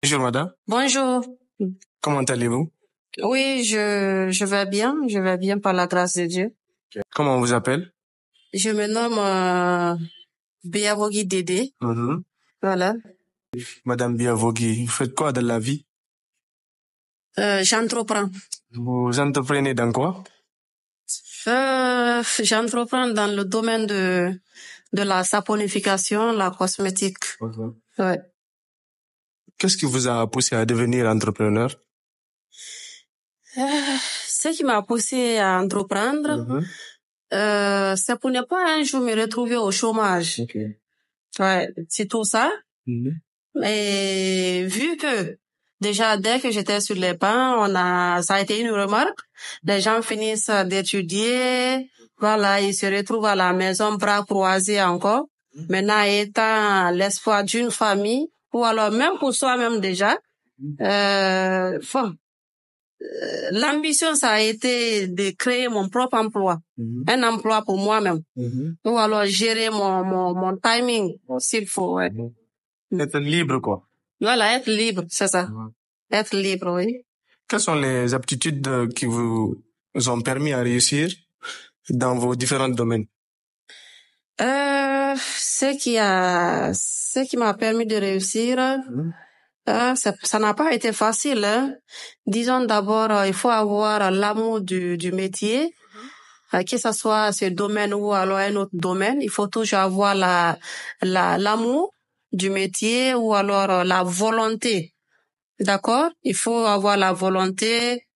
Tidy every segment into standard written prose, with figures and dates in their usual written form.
Bonjour madame, Bonjour. comment allez-vous? Oui, je vais bien par la grâce de Dieu. Comment on vous appelle? Je me nomme Biavogi Dédé. Voilà. Madame Biavogi, vous faites quoi dans la vie? J'entreprends. Vous entreprenez dans quoi? J'entreprends dans le domaine de la saponification, la cosmétique. Ouais. Qu'est-ce qui vous a poussé à devenir entrepreneur? Ce qui m'a poussé à entreprendre, c'est pour ne pas un jour me retrouver au chômage. Ouais, c'est tout ça. Et vu que déjà dès que j'étais sur les bancs, ça a été une remarque. Les gens finissent d'étudier, voilà, ils se retrouvent à la maison bras croisés encore. Maintenant, étant l'espoir d'une famille, ou alors même pour soi-même déjà, l'ambition, ça a été de créer mon propre emploi, un emploi pour moi-même, ou alors gérer mon timing s'il faut. Ouais. Être libre quoi. Voilà, être libre, c'est ça. Être libre, oui. Quelles sont les aptitudes qui vous ont permis à réussir dans vos différents domaines? Ce qui m'a permis de réussir, ça n'a pas été facile, hein. Disons d'abord, il faut avoir l'amour du métier, que ce soit ce domaine ou alors un autre domaine. Il faut toujours avoir l'amour du métier ou alors la volonté. D'accord? Il faut avoir la volonté,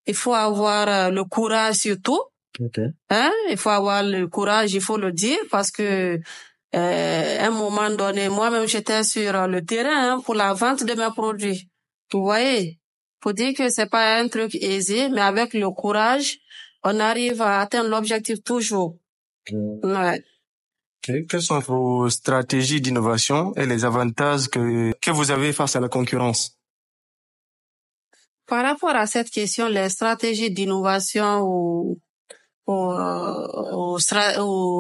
il faut avoir le courage surtout. Hein? Il faut avoir le courage, il faut le dire, parce que un moment donné, moi-même j'étais sur le terrain pour la vente de mes produits. Vous voyez, faut dire que c'est pas un truc aisé, mais avec le courage, on arrive à atteindre l'objectif toujours. Ouais. Quelles sont vos stratégies d'innovation et les avantages que vous avez face à la concurrence? Par rapport à cette question, les stratégies d'innovation ou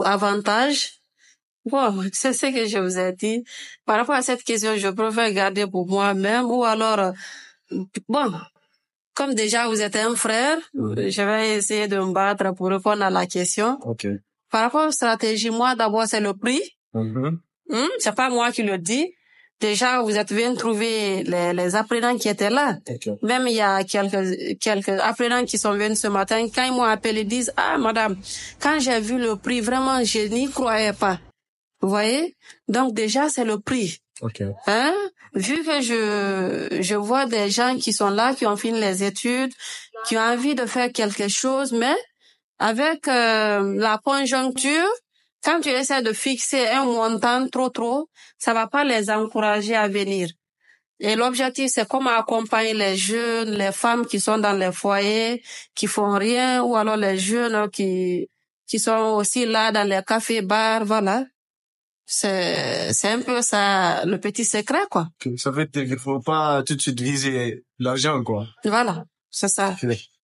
avantages, bon, c'est ce que je vous ai dit. Par rapport à cette question, je préfère garder pour moi-même ou alors, bon, comme déjà vous êtes un frère, je vais essayer de me battre pour répondre à la question. Par rapport aux stratégies, moi d'abord c'est le prix. C'est pas moi qui le dis. Déjà, vous êtes venu trouver les apprenants qui étaient là. Même il y a quelques apprenants qui sont venus ce matin. Quand ils m'ont appelé, ils disent, ah, madame, quand j'ai vu le prix, vraiment, je n'y croyais pas. Vous voyez? Donc, déjà, c'est le prix. Hein? Vu que je vois des gens qui sont là, qui ont fini les études, qui ont envie de faire quelque chose, mais avec la conjoncture, quand tu essaies de fixer un montant trop, ça va pas les encourager à venir. Et l'objectif, c'est comment accompagner les jeunes, les femmes qui sont dans les foyers, qui font rien, ou alors les jeunes qui sont aussi là dans les cafés, bars, voilà. C'est un peu ça, le petit secret, quoi. Ça veut dire qu'il faut pas tout de suite viser l'argent, quoi. Voilà. C'est ça.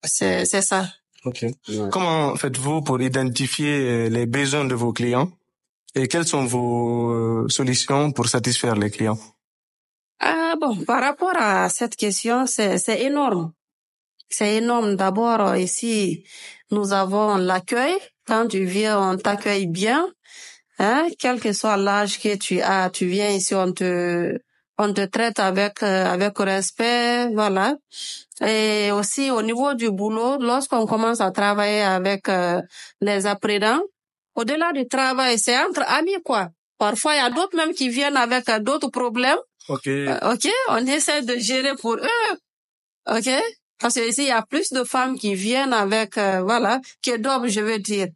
C'est ça. Ouais. Comment faites-vous pour identifier les besoins de vos clients et quelles sont vos solutions pour satisfaire les clients? Ah bon, par rapport à cette question, c'est énorme. C'est énorme. D'abord, ici, nous avons l'accueil. Quand tu viens, on t'accueille bien. Hein, quel que soit l'âge que tu as, tu viens ici, on te traite avec respect, voilà. Et aussi au niveau du boulot, lorsqu'on commence à travailler avec les apprenants, au-delà du travail, c'est entre amis, quoi. Parfois, il y a d'autres même qui viennent avec d'autres problèmes. Ok. On essaie de gérer pour eux. Ok? Parce que ici, il y a plus de femmes qui viennent avec, que d'hommes, je veux dire.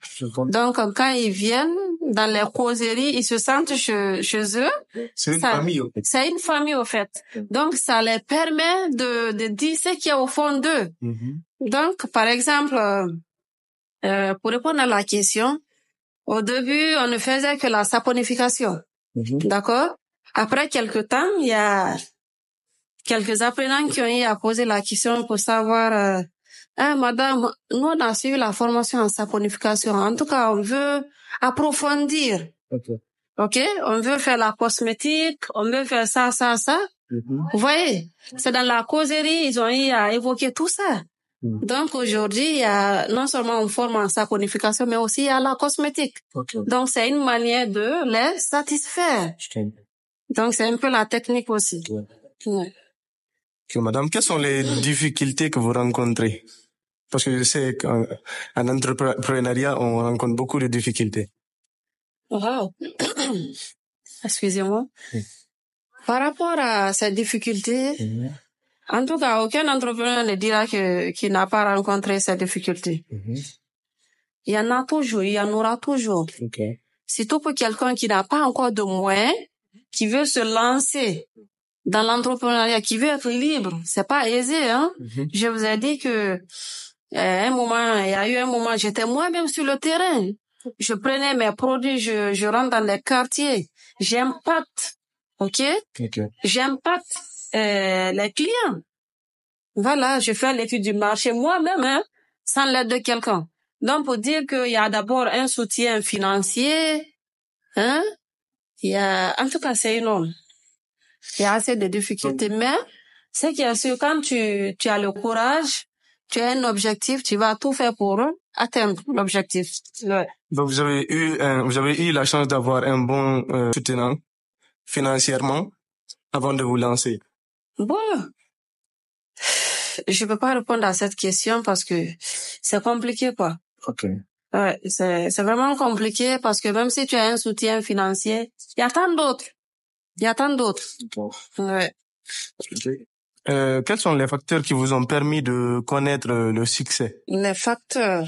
Donc, quand ils viennent dans les causeries, ils se sentent chez eux. C'est une famille, au fait. C'est une famille, au fait. Donc, ça les permet de dire ce qu'il y a au fond d'eux. Donc, par exemple, pour répondre à la question, au début, on ne faisait que la saponification. D'accord? Après quelque temps, il y a quelques apprenants qui ont eu à poser la question pour savoir, madame, nous on a suivi la formation en saponification. En tout cas, on veut approfondir. Ok? On veut faire la cosmétique, on veut faire ça. Vous voyez, c'est dans la causerie, ils ont eu à évoquer tout ça. Donc aujourd'hui, il y a non seulement une forme en saponification, mais aussi il y a la cosmétique. Donc c'est une manière de les satisfaire. Donc c'est un peu la technique aussi. Ouais. Okay, madame, quelles sont les difficultés que vous rencontrez? Parce que je sais qu'en entrepreneuriat, on rencontre beaucoup de difficultés. Wow. Excusez-moi. Par rapport à cette difficulté, en tout cas, aucun entrepreneur ne dira qu'il n'a pas rencontré cette difficulté. Il y en a toujours, il y en aura toujours. Surtout pour quelqu'un qui n'a pas encore de moyens, qui veut se lancer dans l'entrepreneuriat, qui veut être libre. C'est pas aisé, hein. Je vous ai dit que il y a eu un moment, j'étais moi-même sur le terrain. Je prenais mes produits, je rentre dans les quartiers. J'impacte, ok? J'impacte les clients. Voilà, je fais l'étude du marché moi-même, hein, sans l'aide de quelqu'un. Donc, pour dire qu'il y a d'abord un soutien financier, hein, en tout cas, c'est énorme. Il y a assez de difficultés, mais c'est qu'il y a sûr, quand tu as le courage, tu as un objectif, tu vas tout faire pour atteindre l'objectif. Ouais. Donc vous avez eu la chance d'avoir un bon soutenant financièrement avant de vous lancer. Bon, je peux pas répondre à cette question parce que c'est compliqué, quoi. Ouais, c'est vraiment compliqué parce que même si tu as un soutien financier, il y a tant d'autres. Ouais. Quels sont les facteurs qui vous ont permis de connaître le succès? Les facteurs.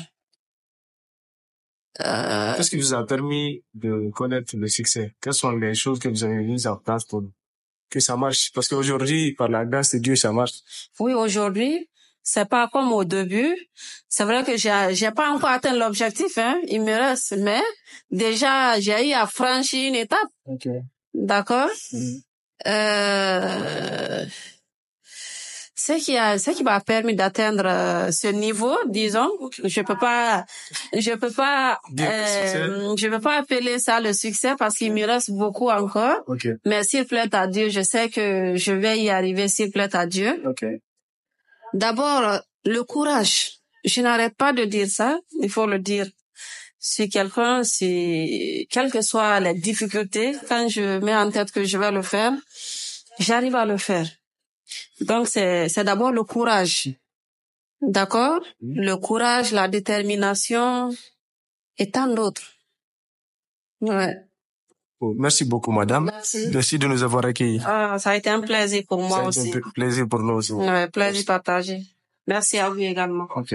Qu'est-ce qui vous a permis de connaître le succès? Quelles sont les choses que vous avez mises en place pour que ça marche? Parce qu'aujourd'hui, par la grâce de Dieu, ça marche. Oui, aujourd'hui, c'est pas comme au début. C'est vrai que j'ai pas encore atteint l'objectif, hein. Il me reste, mais déjà, j'ai eu à franchir une étape. D'accord? Ce qui m'a permis d'atteindre ce niveau, disons, je peux pas appeler ça le succès parce qu'il me reste beaucoup encore. Mais s'il plaît à Dieu, je sais que je vais y arriver s'il plaît à Dieu. D'abord, le courage. Je n'arrête pas de dire ça, il faut le dire. Si quelqu'un, quelles que soient les difficultés, quand je mets en tête que je vais le faire, j'arrive à le faire. Donc c'est d'abord le courage. D'accord? Le courage, la détermination et tant d'autres. Ouais. Merci beaucoup, madame. Merci de nous avoir accueillis. Ça a été un plaisir pour moi aussi. Ça a été un plaisir pour nous aussi. Ouais, plaisir partagé. Merci à vous également. Ok.